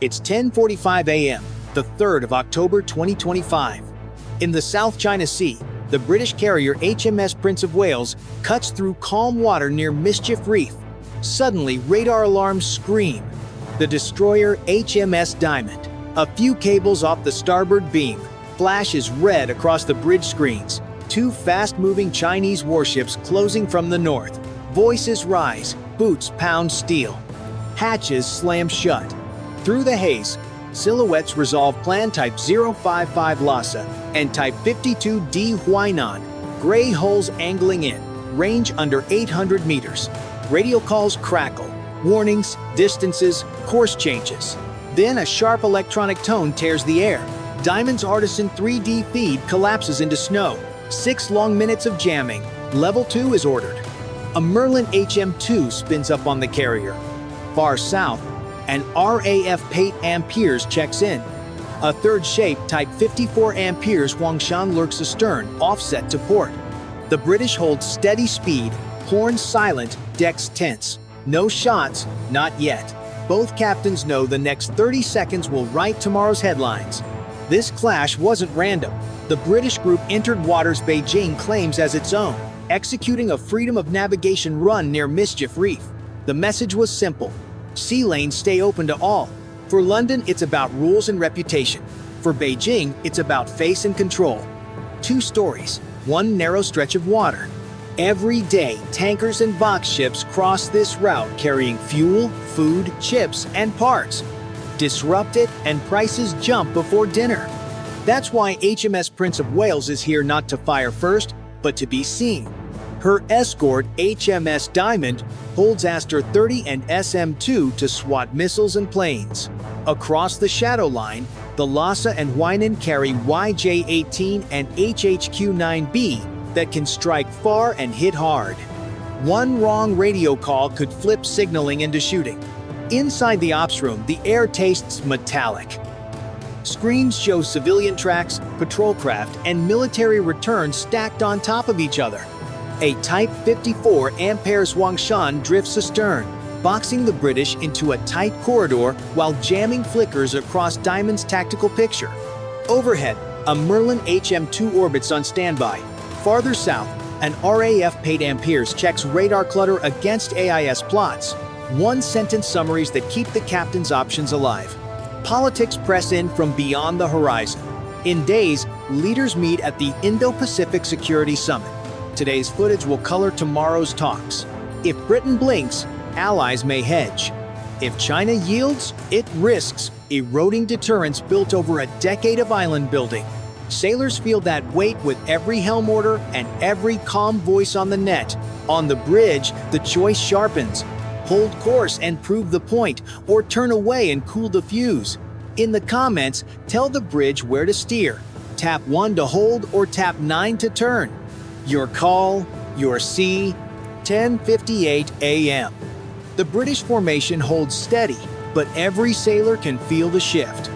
It's 10:45 a.m., the 3rd of October 2025. In the South China Sea, the British carrier HMS Prince of Wales cuts through calm water near Mischief Reef. Suddenly, radar alarms scream. The destroyer HMS Diamond, a few cables off the starboard beam, flashes red across the bridge screens. Two fast-moving Chinese warships closing from the north. Voices rise, boots pound steel. Hatches slam shut. Through the haze, silhouettes resolve plan Type 055 Lhasa and Type 52D Huainan, gray hulls angling in, range under 800 meters. Radio calls crackle, warnings, distances, course changes. Then a sharp electronic tone tears the air. Diamond's Artisan 3D feed collapses into snow. 6 long minutes of jamming. Level 2 is ordered. A Merlin HM2 spins up on the carrier. Far south, an RAF Pate Amperes checks in. A third shape, Type 54 Amperes Huangshan lurks astern, offset to port. The British hold steady speed, horns silent, decks tense. No shots, not yet. Both captains know the next 30 seconds will write tomorrow's headlines. This clash wasn't random. The British group entered waters Beijing claims as its own, executing a freedom of navigation run near Mischief Reef. The message was simple: sea lanes stay open to all. For London, it's about rules and reputation. For Beijing, it's about face and control. 2 stories, 1 narrow stretch of water. Every day, tankers and box ships cross this route carrying fuel, food, chips, and parts. Disrupt it, and prices jump before dinner. That's why HMS Prince of Wales is here not to fire first, but to be seen. Her escort, HMS Diamond, holds Aster 30 and SM-2 to swat missiles and planes. Across the shadow line, the Lhasa and Huainan carry YJ-18 and HHQ-9B that can strike far and hit hard. One wrong radio call could flip signaling into shooting. Inside the ops room, the air tastes metallic. Screens show civilian tracks, patrol craft, and military returns stacked on top of each other. A Type 54 Amperes Huangshan drifts astern, boxing the British into a tight corridor while jamming flickers across Diamond's tactical picture. Overhead, a Merlin HM2 orbits on standby. Farther south, an RAF Pate Amperes checks radar clutter against AIS plots. One-sentence summaries that keep the captain's options alive. Politics press in from beyond the horizon. In days, leaders meet at the Indo-Pacific Security Summit. Today's footage will color tomorrow's talks. If Britain blinks, allies may hedge. If China yields, it risks eroding deterrence built over a decade of island building. Sailors feel that weight with every helm order and every calm voice on the net. On the bridge, the choice sharpens. Hold course and prove the point, or turn away and cool the fuse. In the comments, tell the bridge where to steer. Tap 1 to hold or tap 9 to turn. Your call, your sea, 10:58 a.m. The British formation holds steady, but every sailor can feel the shift.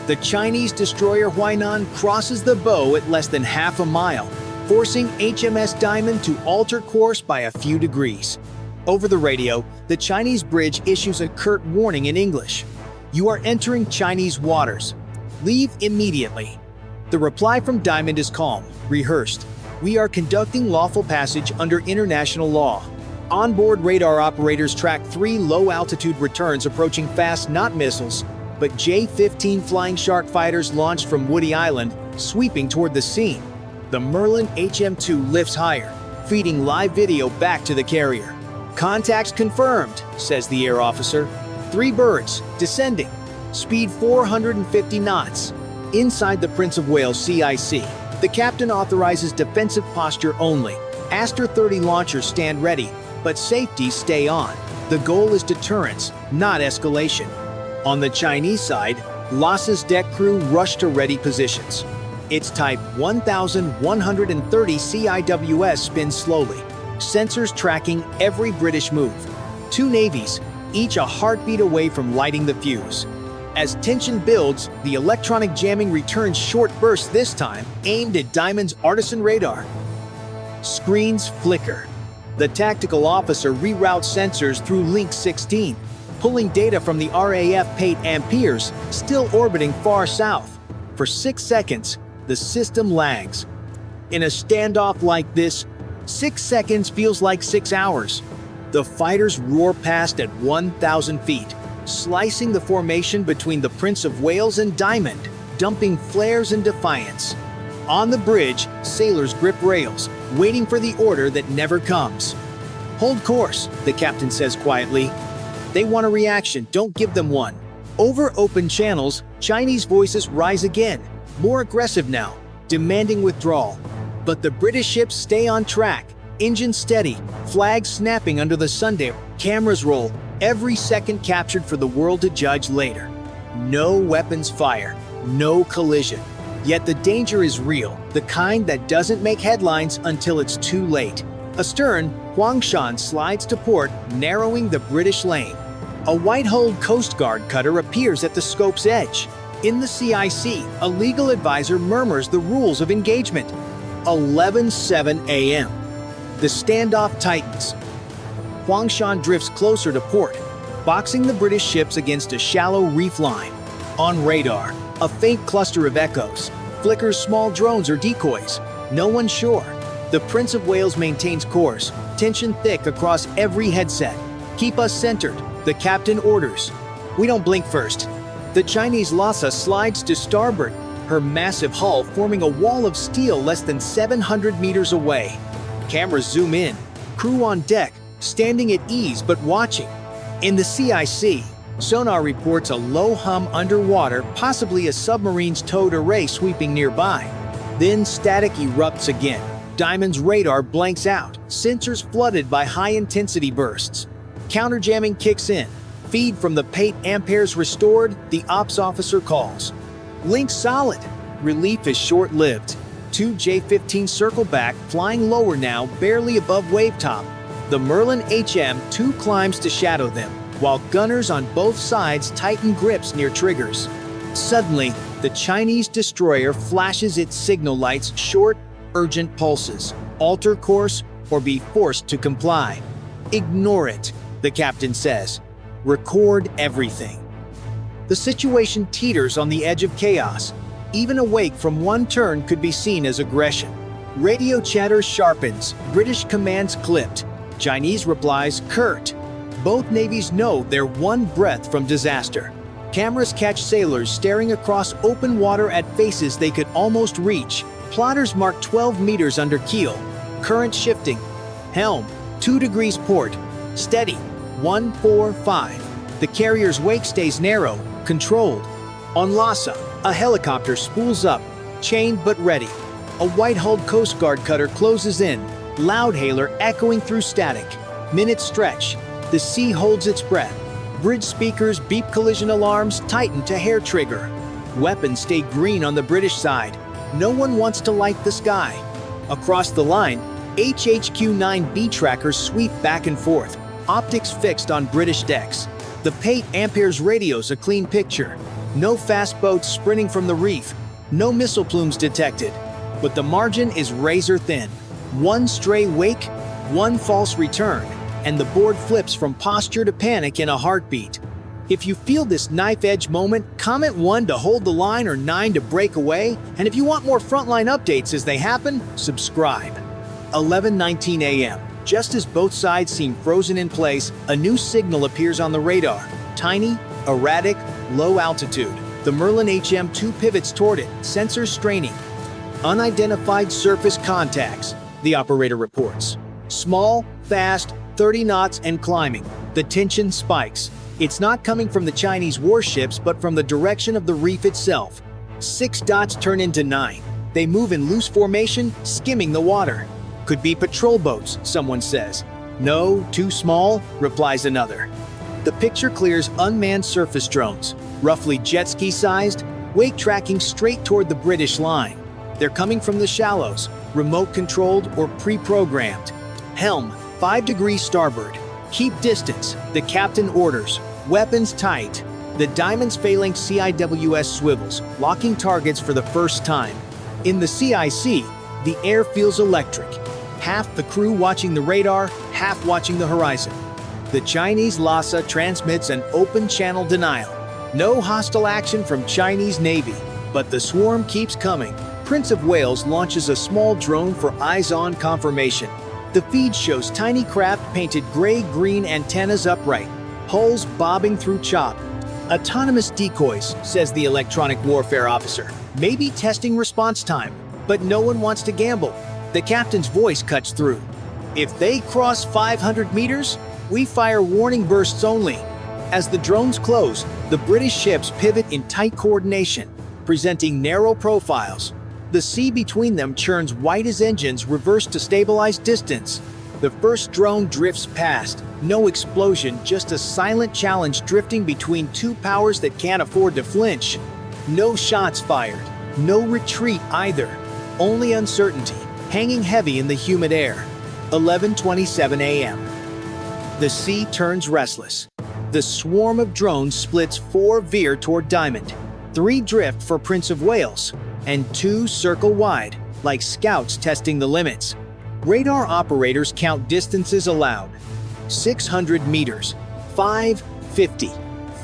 The Chinese destroyer Huainan crosses the bow at less than half a mile, forcing HMS Diamond to alter course by a few degrees. Over the radio, the Chinese bridge issues a curt warning in English. You are entering Chinese waters. Leave immediately. The reply from Diamond is calm, rehearsed. We are conducting lawful passage under international law. Onboard radar operators track 3 low-altitude returns approaching fast, not missiles, but J-15 Flying Shark fighters launched from Woody Island, sweeping toward the scene. The Merlin HM2 lifts higher, feeding live video back to the carrier. Contacts confirmed, says the air officer. 3 birds, descending. Speed 450 knots. Inside the Prince of Wales CIC, the captain authorizes defensive posture only. Aster 30 launchers stand ready, but safety stay on. The goal is deterrence, not escalation. On the Chinese side, Lhasa's deck crew rush to ready positions. Its Type 1130 CIWS spins slowly, sensors tracking every British move. 2 navies, each a heartbeat away from lighting the fuse. As tension builds, the electronic jamming returns short bursts, this time aimed at Diamond's Artisan radar. Screens flicker. The tactical officer reroutes sensors through Link 16. pulling data from the RAF Pate Amperes, still orbiting far south. For 6 seconds, the system lags. In a standoff like this, 6 seconds feels like 6 hours. The fighters roar past at 1,000 feet, slicing the formation between the Prince of Wales and Diamond, dumping flares in defiance. On the bridge, sailors grip rails, waiting for the order that never comes. "Hold course," the captain says quietly. They want a reaction, don't give them one. Over open channels, Chinese voices rise again, more aggressive now, demanding withdrawal. But the British ships stay on track, engines steady, flags snapping under the sundial, cameras roll, every second captured for the world to judge later. No weapons fire, no collision. Yet the danger is real, the kind that doesn't make headlines until it's too late. Astern, Huangshan slides to port, narrowing the British lane. A white-hulled Coast Guard cutter appears at the scope's edge. In the CIC, a legal advisor murmurs the rules of engagement. 11:07 a.m. The standoff tightens. Huangshan drifts closer to port, boxing the British ships against a shallow reef line. On radar, a faint cluster of echoes, flickers small drones or decoys. No one sure. The Prince of Wales maintains course, tension thick across every headset. "Keep us centered," the captain orders. We don't blink first. The Chinese Lhasa slides to starboard, her massive hull forming a wall of steel less than 700 meters away. Cameras zoom in, crew on deck, standing at ease but watching. In the CIC, sonar reports a low hum underwater, possibly a submarine's towed array sweeping nearby. Then static erupts again. Diamond's radar blanks out, sensors flooded by high-intensity bursts. Counterjamming kicks in. Feed from the Pate Amperes restored, the ops officer calls. Link solid. Relief is short-lived. 2 J-15 circle back, flying lower now, barely above wavetop. The Merlin HM-2 climbs to shadow them, while gunners on both sides tighten grips near triggers. Suddenly, the Chinese destroyer flashes its signal lights, short, urgent pulses. Alter course or be forced to comply. Ignore it, the captain says. Record everything. The situation teeters on the edge of chaos. Even a wake from one turn could be seen as aggression. Radio chatter sharpens, British commands clipped. Chinese replies curt. Both navies know they're one breath from disaster. Cameras catch sailors staring across open water at faces they could almost reach. Plotters mark 12 meters under keel. Current shifting. Helm, 2 degrees port. Steady, 145. The carrier's wake stays narrow, controlled. On Lhasa, a helicopter spools up, chained but ready. A white-hulled Coast Guard cutter closes in, loud hailer echoing through static. Minutes stretch. The sea holds its breath. Bridge speakers beep collision alarms, tighten to hair trigger. Weapons stay green on the British side. No one wants to light the sky. Across the line, HHQ-9B trackers sweep back and forth, optics fixed on British decks. The Pate Amperes radio's a clean picture. No fast boats sprinting from the reef. No missile plumes detected. But the margin is razor thin. One stray wake, one false return, and the board flips from posture to panic in a heartbeat. If you feel this knife-edge moment, comment 1 to hold the line or 9 to break away, and if you want more frontline updates as they happen, subscribe. 11:19 a.m. Just as both sides seem frozen in place, a new signal appears on the radar. Tiny, erratic, low altitude. The Merlin HM-2 pivots toward it, sensors straining. Unidentified surface contacts, the operator reports. Small, fast, 30 knots and climbing. The tension spikes. It's not coming from the Chinese warships, but from the direction of the reef itself. 6 dots turn into 9. They move in loose formation, skimming the water. Could be patrol boats, someone says. No, too small, replies another. The picture clears unmanned surface drones, roughly jet ski-sized, wake tracking straight toward the British line. They're coming from the shallows, remote-controlled or pre-programmed. Helm, 5 degrees starboard. Keep distance, the captain orders. Weapons tight. The Diamond's phalanx CIWS swivels, locking targets for the first time. In the CIC, the air feels electric. Half the crew watching the radar, half watching the horizon. The Chinese Lhasa transmits an open-channel denial. No hostile action from Chinese Navy, but the swarm keeps coming. Prince of Wales launches a small drone for eyes-on confirmation. The feed shows tiny craft painted gray-green antennas upright, hulls bobbing through chop. Autonomous decoys, says the electronic warfare officer. Maybe testing response time, but no one wants to gamble. The captain's voice cuts through. If they cross 500 meters, we fire warning bursts only. As the drones close, the British ships pivot in tight coordination, presenting narrow profiles. The sea between them churns white as engines reverse to stabilize distance. The first drone drifts past. No explosion, just a silent challenge drifting between two powers that can't afford to flinch. No shots fired. No retreat either. Only uncertainty, hanging heavy in the humid air. 11:27 a.m. The sea turns restless. The swarm of drones splits. 4 veer toward Diamond, 3 drift for Prince of Wales, and 2 circle wide, like scouts testing the limits. Radar operators count distances aloud. 600 meters, 550,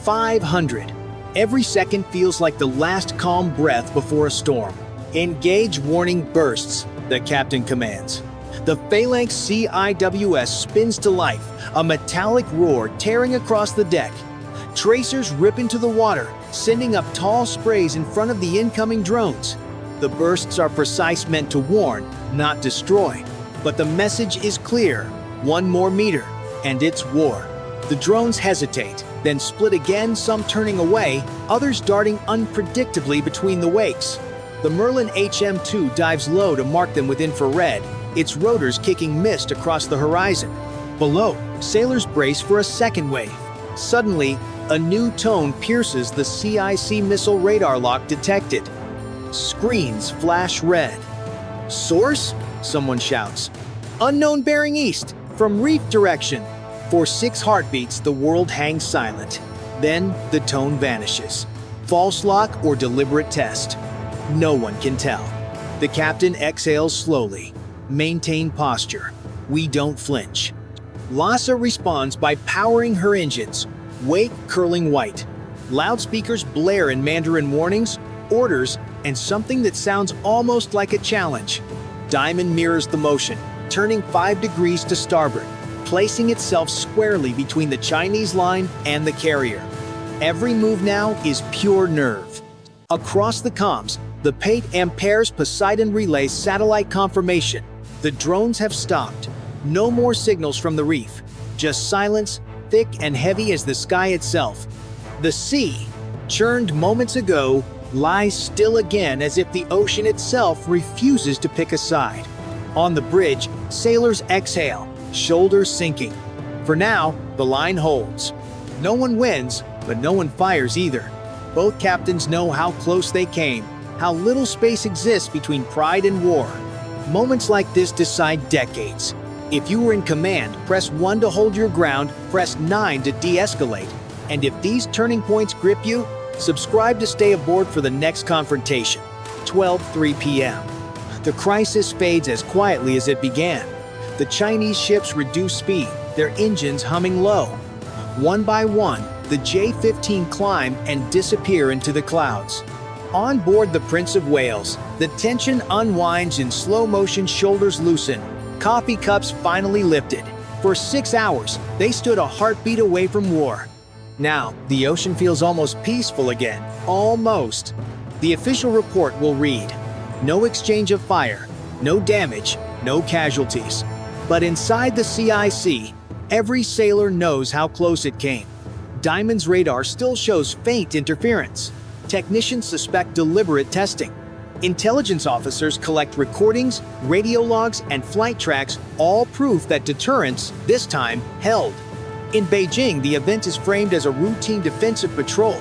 500. Every second feels like the last calm breath before a storm. Engage warning bursts, the captain commands. The phalanx CIWS spins to life, a metallic roar tearing across the deck. Tracers rip into the water, sending up tall sprays in front of the incoming drones. The bursts are precise, meant to warn, not destroy. But the message is clear: 1 more meter, and it's war. The drones hesitate, then split again, some turning away, others darting unpredictably between the wakes. The Merlin HM-2 dives low to mark them with infrared, its rotors kicking mist across the horizon. Below, sailors brace for a second wave. Suddenly, a new tone pierces the CIC missile radar lock detected. Screens flash red. Source? Someone shouts. Unknown bearing east, from reef direction. For 6 heartbeats, the world hangs silent. Then, the tone vanishes. False lock or deliberate test? No one can tell. The captain exhales slowly. Maintain posture. We don't flinch. Lhasa responds by powering her engines, wake curling white. Loudspeakers blare in Mandarin warnings, orders, and something that sounds almost like a challenge. Diamond mirrors the motion, turning 5 degrees to starboard, placing itself squarely between the Chinese line and the carrier. Every move now is pure nerve. Across the comms, the Pate Ampere's Poseidon relays satellite confirmation. The drones have stopped. No more signals from the reef. Just silence, thick and heavy as the sky itself. The sea, churned moments ago, lies still again, as if the ocean itself refuses to pick a side. On the bridge, sailors exhale, shoulders sinking. For now, the line holds. No one wins, but no one fires either. Both captains know how close they came, how little space exists between pride and war. Moments like this decide decades. If you were in command, press 1 to hold your ground, press 9 to de-escalate. And if these turning points grip you, subscribe to stay aboard for the next confrontation. 12:03 p.m. The crisis fades as quietly as it began. The Chinese ships reduce speed, their engines humming low. One by one, the J-15 climb and disappear into the clouds. On board the Prince of Wales, the tension unwinds in slow motion, shoulders loosen. Coffee cups finally lifted. For 6 hours, they stood a heartbeat away from war. Now, the ocean feels almost peaceful again. Almost. The official report will read: no exchange of fire, no damage, no casualties. But inside the CIC, every sailor knows how close it came. Diamond's radar still shows faint interference. Technicians suspect deliberate testing. Intelligence officers collect recordings, radio logs, and flight tracks, all proof that deterrence, this time, held. In Beijing, the event is framed as a routine defensive patrol.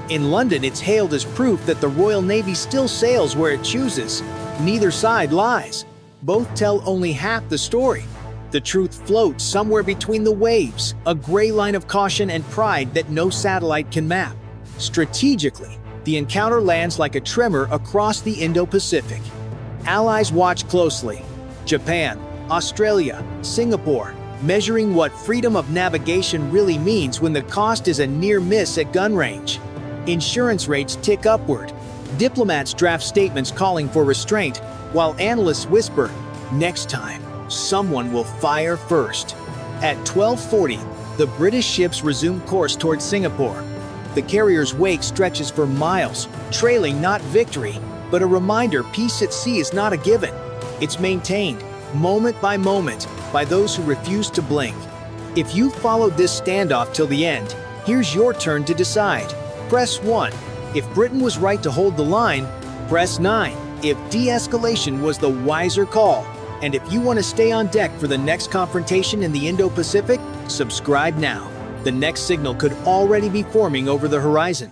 In London, it's hailed as proof that the Royal Navy still sails where it chooses. Neither side lies. Both tell only half the story. The truth floats somewhere between the waves, a gray line of caution and pride that no satellite can map. Strategically, the encounter lands like a tremor across the Indo-Pacific. Allies watch closely. Japan, Australia, Singapore, measuring what freedom of navigation really means when the cost is a near miss at gun range. Insurance rates tick upward. Diplomats draft statements calling for restraint, while analysts whisper, "Next time, someone will fire first." At 12:40, the British ships resume course towards Singapore. The carrier's wake stretches for miles, trailing not victory, but a reminder peace at sea is not a given. It's maintained, moment by moment, by those who refuse to blink. If you followed this standoff till the end, here's your turn to decide. Press 1. If Britain was right to hold the line, press 9. If de-escalation was the wiser call. And if you want to stay on deck for the next confrontation in the Indo-Pacific, subscribe now. The next signal could already be forming over the horizon.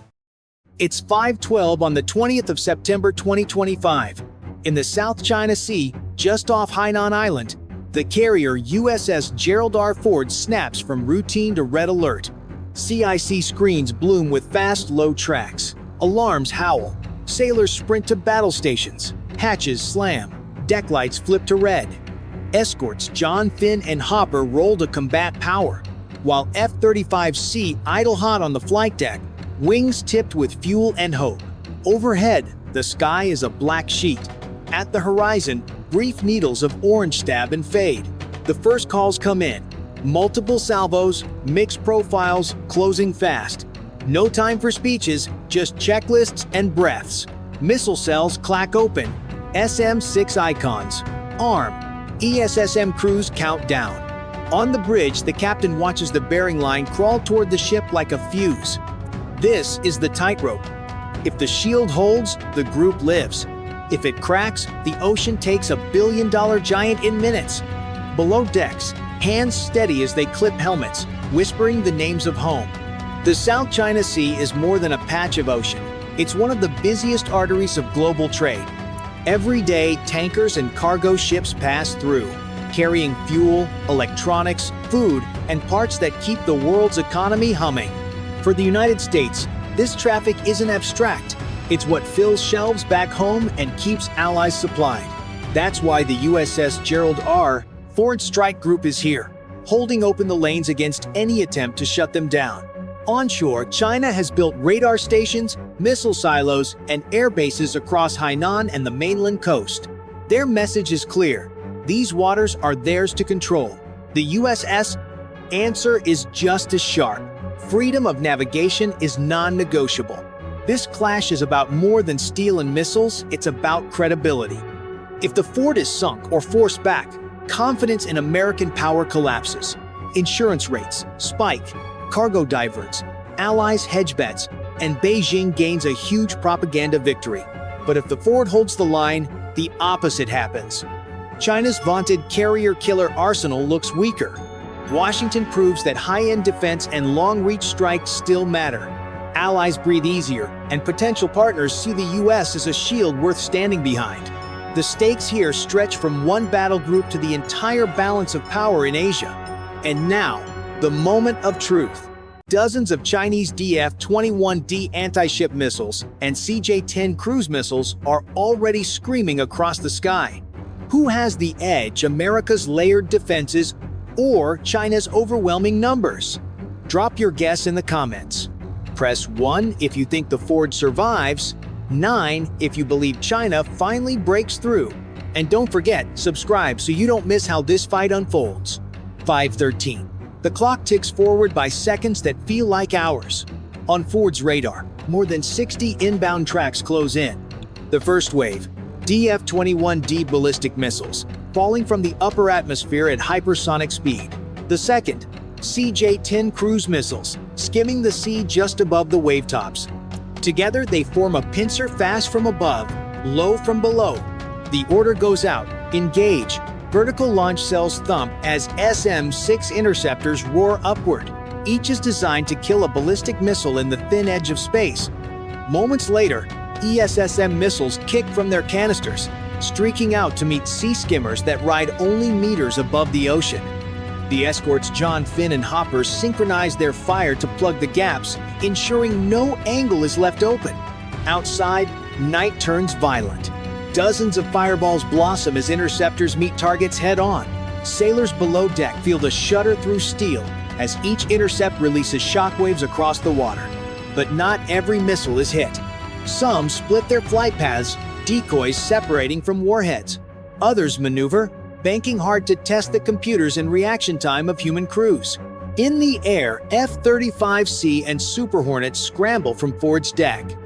It's 5:12 on the 20th of September 2025. In the South China Sea, just off Hainan Island, the carrier USS Gerald R. Ford snaps from routine to red alert. CIC screens bloom with fast, low tracks. Alarms howl. Sailors sprint to battle stations. Hatches slam. Deck lights flip to red. Escorts John, Finn, and Hopper roll to combat power, while F-35C idle hot on the flight deck, wings tipped with fuel and hope. Overhead, the sky is a black sheet. At the horizon, brief needles of orange stab and fade. The first calls come in. Multiple salvos, mixed profiles, closing fast. No time for speeches, just checklists and breaths. Missile cells clack open. SM-6 icons. Arm. ESSM crews count down. On the bridge, the captain watches the bearing line crawl toward the ship like a fuse. This is the tightrope. If the shield holds, the group lives. If it cracks, the ocean takes a billion-dollar giant in minutes. Below decks, hands steady as they clip helmets, whispering the names of home. The South China Sea is more than a patch of ocean. It's one of the busiest arteries of global trade. Every day, tankers and cargo ships pass through, carrying fuel, electronics, food, and parts that keep the world's economy humming. For the United States, this traffic isn't abstract. It's what fills shelves back home and keeps allies supplied. That's why the USS Gerald R. Ford Strike Group is here, holding open the lanes against any attempt to shut them down. Onshore, China has built radar stations, missile silos, and air bases across Hainan and the mainland coast. Their message is clear. These waters are theirs to control. The USS answer is just as sharp. Freedom of navigation is non-negotiable. This clash is about more than steel and missiles, it's about credibility. If the fort is sunk or forced back, confidence in American power collapses. Insurance rates spike, cargo diverts, allies hedge bets, and Beijing gains a huge propaganda victory. But if the fort holds the line, the opposite happens. China's vaunted carrier-killer arsenal looks weaker. Washington proves that high-end defense and long-reach strikes still matter. Allies breathe easier, and potential partners see the US as a shield worth standing behind. The stakes here stretch from one battle group to the entire balance of power in Asia. And now, the moment of truth. Dozens of Chinese DF-21D anti-ship missiles and CJ-10 cruise missiles are already screaming across the sky. Who has the edge, America's layered defenses or China's overwhelming numbers? Drop your guess in the comments. Press 1 if you think the Ford survives, 9 if you believe China finally breaks through. And don't forget, subscribe so you don't miss how this fight unfolds. 5:13. The clock ticks forward by seconds that feel like hours. On Ford's radar, more than 60 inbound tracks close in. The first wave, DF-21D ballistic missiles, falling from the upper atmosphere at hypersonic speed. The second, CJ-10 cruise missiles, skimming the sea just above the wavetops. Together, they form a pincer fast from above, low from below. The order goes out, engage. Vertical launch cells thump as SM-6 interceptors roar upward. Each is designed to kill a ballistic missile in the thin edge of space. Moments later, ESSM missiles kick from their canisters, streaking out to meet sea skimmers that ride only meters above the ocean. The escorts John, Finn, and Hopper synchronize their fire to plug the gaps, ensuring no angle is left open. Outside, night turns violent. Dozens of fireballs blossom as interceptors meet targets head-on. Sailors below deck feel the shudder through steel as each intercept releases shockwaves across the water. But not every missile is hit. Some split their flight paths, decoys separating from warheads. Others maneuver, banking hard to test the computers and reaction time of human crews. In the air, F-35C and Super Hornets scramble from Ford's deck.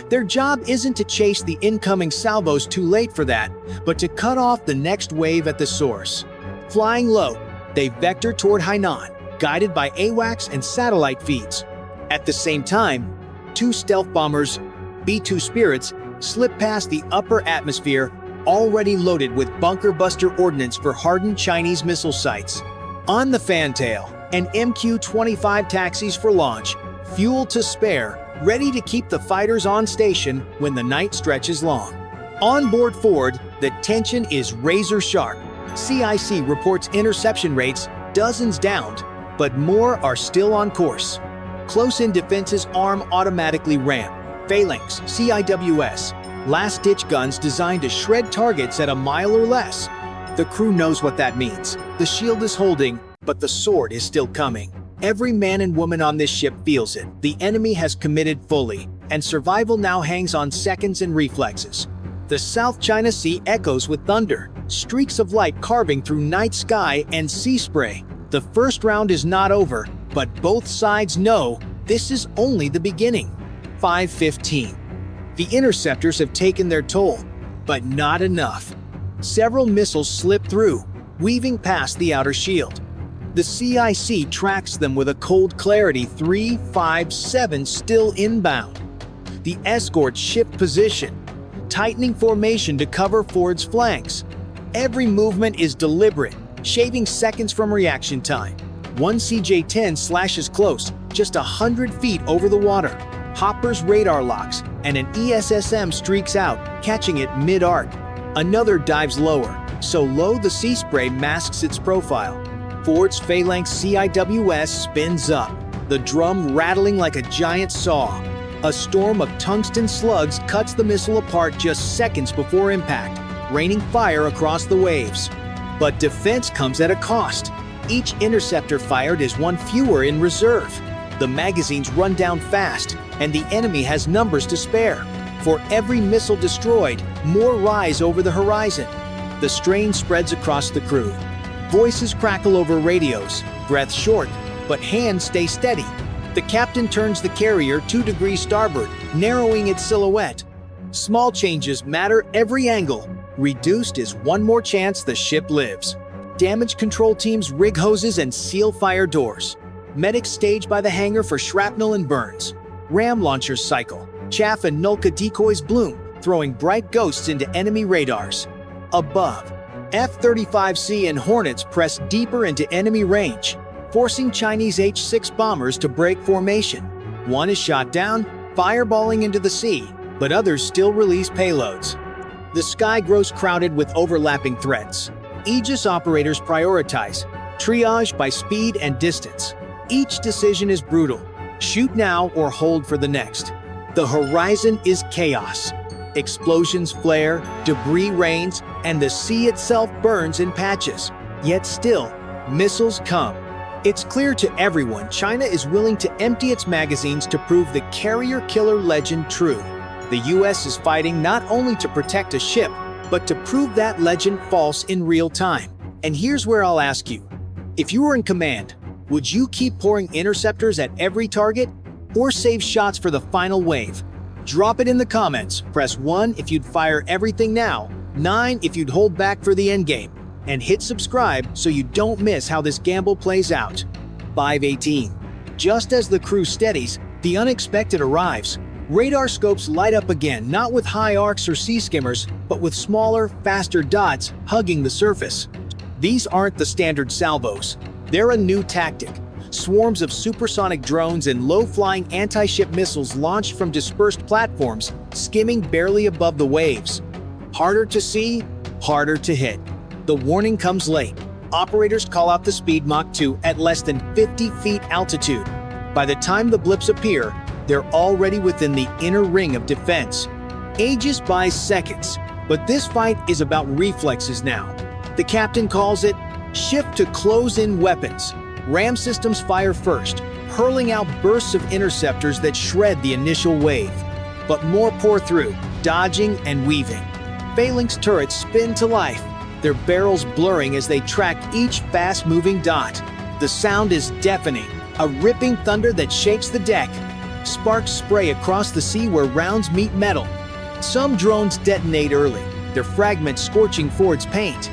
Their job isn't to chase the incoming salvos too late for that, but to cut off the next wave at the source. Flying low, they vector toward Hainan, guided by AWACS and satellite feeds. At the same time, two stealth bombers, B-2 Spirits, slip past the upper atmosphere, already loaded with bunker-buster ordnance for hardened Chinese missile sites. On the fantail, an MQ-25 taxis for launch, fuel to spare, ready to keep the fighters on station when the night stretches long. On board Ford, the tension is razor-sharp. CIC reports interception rates, dozens downed, but more are still on course. Close-in defenses arm automatically ramp, phalanx, CIWS, last-ditch guns designed to shred targets at a mile or less. The crew knows what that means. The shield is holding, but the sword is still coming. Every man and woman on this ship feels it. The enemy has committed fully, and survival now hangs on seconds and reflexes. The South China Sea echoes with thunder, streaks of light carving through night sky and sea spray. The first round is not over, but both sides know this is only the beginning. 5:15. The interceptors have taken their toll, but not enough. Several missiles slip through, weaving past the outer shield. The CIC tracks them with a cold clarity. 3, 5, 7 still inbound. The escorts shift position, tightening formation to cover Ford's flanks. Every movement is deliberate, shaving seconds from reaction time. One CJ-10 slashes close, just 100 feet over the water. Hopper's radar locks, and an ESSM streaks out, catching it mid-arc. Another dives lower, so low the sea spray masks its profile. Ford's phalanx CIWS spins up, the drum rattling like a giant saw. A storm of tungsten slugs cuts the missile apart just seconds before impact, raining fire across the waves. But defense comes at a cost. Each interceptor fired is one fewer in reserve. The magazines run down fast, and the enemy has numbers to spare. For every missile destroyed, more rise over the horizon. The strain spreads across the crew. Voices crackle over radios, breath short, but hands stay steady. The captain turns the carrier 2 degrees starboard, narrowing its silhouette. Small changes matter every angle. Reduced is one more chance the ship lives. Damage control teams rig hoses and seal fire doors. Medics stage by the hangar for shrapnel and burns. Ram launchers cycle. Chaff and Nulka decoys bloom, throwing bright ghosts into enemy radars. Above, F-35C and Hornets press deeper into enemy range, forcing Chinese H-6 bombers to break formation. One is shot down, fireballing into the sea, but others still release payloads. The sky grows crowded with overlapping threats. Aegis operators prioritize, triage by speed and distance. Each decision is brutal. Shoot now or hold for the next. The horizon is chaos. Explosions flare, debris rains, and the sea itself burns in patches. Yet still, missiles come. It's clear to everyone China is willing to empty its magazines to prove the carrier killer legend true. The US is fighting not only to protect a ship, but to prove that legend false in real time. And here's where I'll ask you, if you were in command, would you keep pouring interceptors at every target, or save shots for the final wave? Drop it in the comments. Press 1 if you'd fire everything now, 9 if you'd hold back for the endgame, and hit subscribe so you don't miss how this gamble plays out. 5:18. Just as the crew steadies, the unexpected arrives. Radar scopes light up again, not with high arcs or sea skimmers, but with smaller, faster dots hugging the surface. These aren't the standard salvos. They're a new tactic. Swarms of supersonic drones and low-flying anti-ship missiles launched from dispersed platforms, skimming barely above the waves. Harder to see, harder to hit. The warning comes late. Operators call out the speed Mach 2 at less than 50 feet altitude. By the time the blips appear, they're already within the inner ring of defense. Aegis buys seconds, but this fight is about reflexes now. The captain calls it shift to close-in weapons. Ram systems fire first, hurling out bursts of interceptors that shred the initial wave. But more pour through, dodging and weaving. Phalanx turrets spin to life, their barrels blurring as they track each fast-moving dot. The sound is deafening, a ripping thunder that shakes the deck. Sparks spray across the sea where rounds meet metal. Some drones detonate early, their fragments scorching Ford's paint.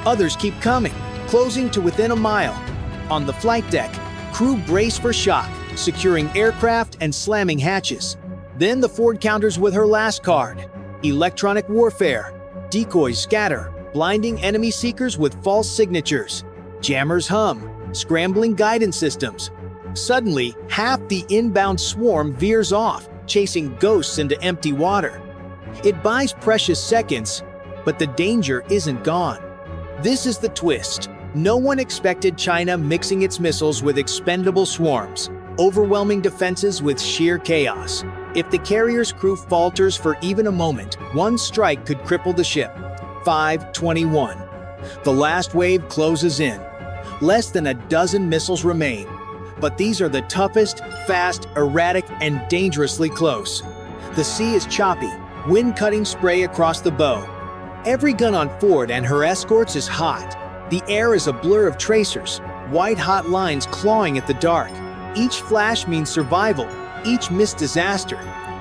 Others keep coming, closing to within a mile. On the flight deck, crew brace for shock, securing aircraft and slamming hatches. Then the Ford counters with her last card: electronic warfare. Decoys scatter, blinding enemy seekers with false signatures. Jammers hum, scrambling guidance systems. Suddenly, half the inbound swarm veers off, chasing ghosts into empty water. It buys precious seconds, but the danger isn't gone. This is the twist. No one expected China mixing its missiles with expendable swarms, overwhelming defenses with sheer chaos. If the carrier's crew falters for even a moment, one strike could cripple the ship. 5:21. The last wave closes in. Less than a dozen missiles remain. But these are the toughest, fast, erratic, and dangerously close. The sea is choppy, wind-cutting spray across the bow. Every gun on Ford and her escorts is hot. The air is a blur of tracers, white-hot lines clawing at the dark. Each flash means survival, each miss disaster.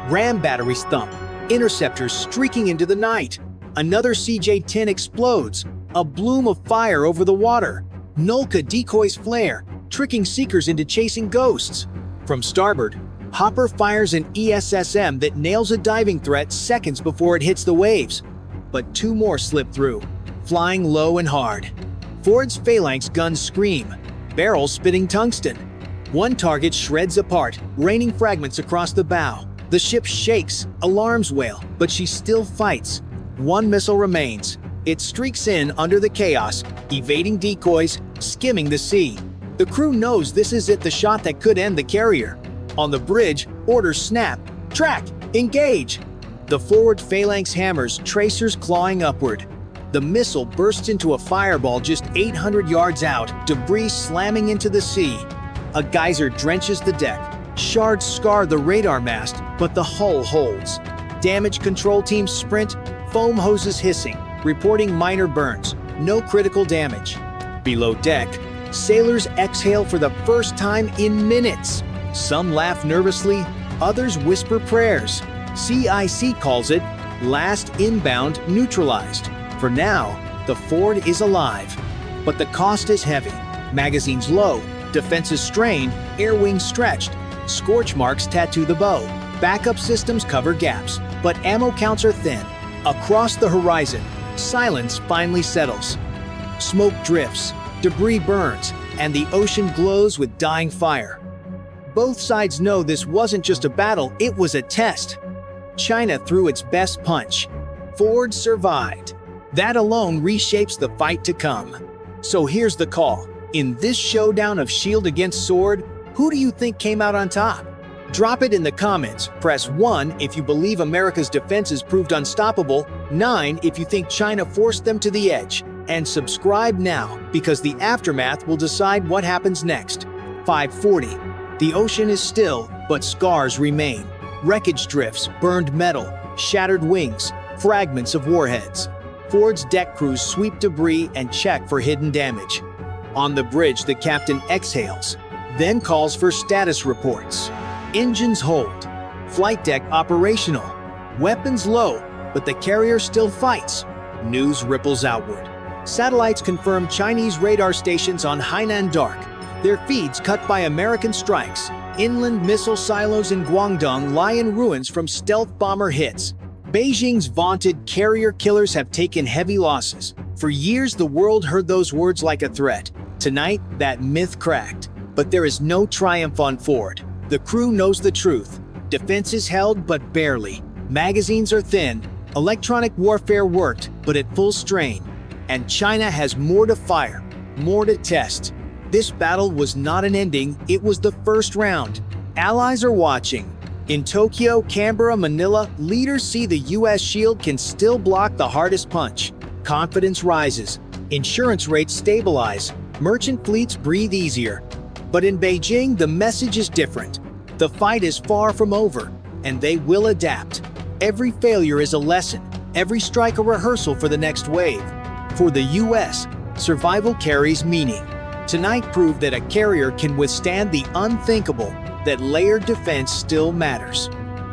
Ram batteries thump, interceptors streaking into the night. Another CJ-10 explodes, a bloom of fire over the water. Nolka decoys flare, tricking seekers into chasing ghosts. From starboard, Hopper fires an ESSM that nails a diving threat seconds before it hits the waves. But two more slip through, flying low and hard. Ford's phalanx guns scream, barrels spitting tungsten. One target shreds apart, raining fragments across the bow. The ship shakes, alarms wail, but she still fights. One missile remains. It streaks in under the chaos, evading decoys, skimming the sea. The crew knows this is it, the shot that could end the carrier. On the bridge, orders snap. Track! Engage! The forward phalanx hammers, tracers clawing upward. The missile bursts into a fireball just 800 yards out, debris slamming into the sea. A geyser drenches the deck. Shards scar the radar mast, but the hull holds. Damage control teams sprint, foam hoses hissing, reporting minor burns, no critical damage. Below deck, sailors exhale for the first time in minutes. Some laugh nervously, others whisper prayers. CIC calls it last inbound neutralized. For now, the Ford is alive. But the cost is heavy. Magazines low, defenses strained, air wings stretched. Scorch marks tattoo the bow. Backup systems cover gaps, but ammo counts are thin. Across the horizon, silence finally settles. Smoke drifts, debris burns, and the ocean glows with dying fire. Both sides know this wasn't just a battle, it was a test. China threw its best punch. Ford survived. That alone reshapes the fight to come. So here's the call. In this showdown of shield against sword, who do you think came out on top? Drop it in the comments. Press 1 if you believe America's defenses proved unstoppable, 9 if you think China forced them to the edge, and subscribe now because the aftermath will decide what happens next. 5:40. The ocean is still, but scars remain. Wreckage drifts, burned metal, shattered wings, fragments of warheads. Ford's deck crews sweep debris and check for hidden damage. On the bridge, the captain exhales, then calls for status reports. Engines hold. Flight deck operational. Weapons low, but the carrier still fights. News ripples outward. Satellites confirm Chinese radar stations on Hainan Dark. Their feeds cut by American strikes. Inland missile silos in Guangdong lie in ruins from stealth bomber hits. Beijing's vaunted carrier killers have taken heavy losses. For years, the world heard those words like a threat. Tonight, that myth cracked. But there is no triumph on Ford. The crew knows the truth. Defense is held, but barely. Magazines are thin. Electronic warfare worked, but at full strain. And China has more to fire, more to test. This battle was not an ending, it was the first round. Allies are watching. In Tokyo, Canberra, Manila, leaders see the US shield can still block the hardest punch. Confidence rises. Insurance rates stabilize, merchant fleets breathe easier. But in Beijing, the message is different. The fight is far from over, and they will adapt. Every failure is a lesson, every strike a rehearsal for the next wave. For the US, survival carries meaning. Tonight proved that a carrier can withstand the unthinkable, that layered defense still matters.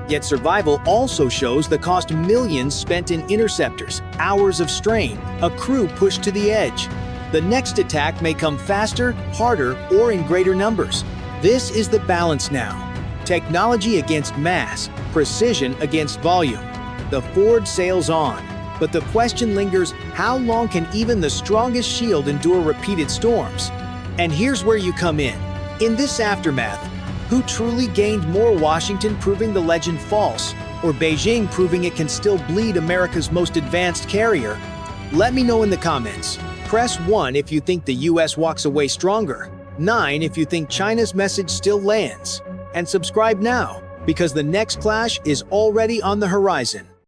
Yet survival also shows the cost millions spent in interceptors, hours of strain, a crew pushed to the edge. The next attack may come faster, harder, or in greater numbers. This is the balance now. Technology against mass, precision against volume. The Ford sails on, but the question lingers, how long can even the strongest shield endure repeated storms? And here's where you come in. In this aftermath, who truly gained more, Washington proving the legend false, or Beijing proving it can still bleed America's most advanced carrier? Let me know in the comments. Press 1 if you think the US walks away stronger, 9 if you think China's message still lands, and subscribe now, because the next clash is already on the horizon.